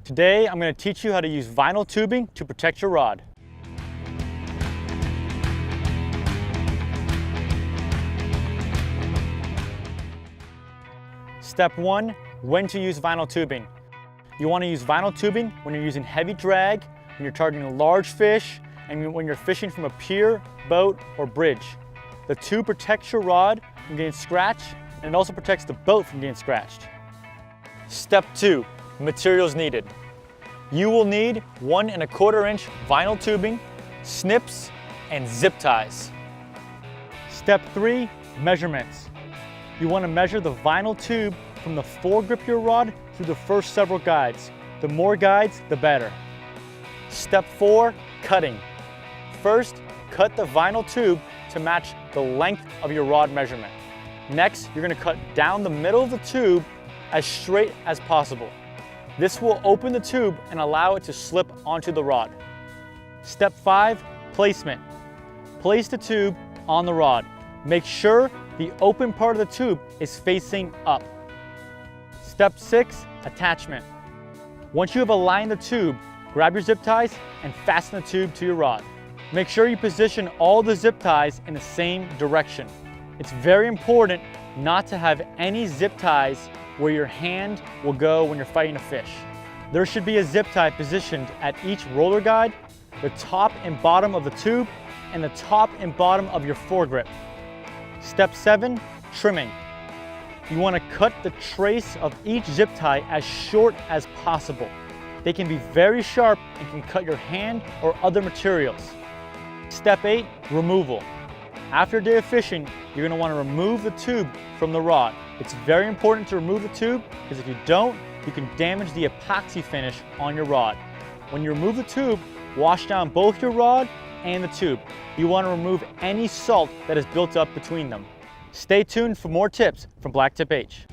Today, I'm going to teach you how to use vinyl tubing to protect your rod. Step 1, when to use vinyl tubing. You want to use vinyl tubing when you're using heavy drag, when you're targeting large fish, and when you're fishing from a pier, boat, or bridge. The tube protects your rod from getting scratched, and it also protects the boat from getting scratched. Step 2, materials needed. You will need 1 1/4 inch vinyl tubing, snips, and zip ties. Step 3, measurements. You want to measure the vinyl tube from the foregrip of your rod through the first several guides. The more guides, the better. Step 4, cutting. First, cut the vinyl tube to match the length of your rod measurement. Next, you're going to cut down the middle of the tube as straight as possible. This will open the tube and allow it to slip onto the rod. Step 5, placement. Place the tube on the rod. Make sure the open part of the tube is facing up. Step 6, attachment. Once you have aligned the tube, grab your zip ties and fasten the tube to your rod. Make sure you position all the zip ties in the same direction. It's very important not to have any zip ties where your hand will go when you're fighting a fish. There should be a zip tie positioned at each roller guide, the top and bottom of the tube, and the top and bottom of your foregrip. Step 7, trimming. You want to cut the trace of each zip tie as short as possible. They can be very sharp and can cut your hand or other materials. Step 8, removal. After a day of fishing, you're going to want to remove the tube from the rod. It's very important to remove the tube because if you don't, you can damage the epoxy finish on your rod. When you remove the tube, wash down both your rod and the tube. You want to remove any salt that is built up between them. Stay tuned for more tips from BlacktipH.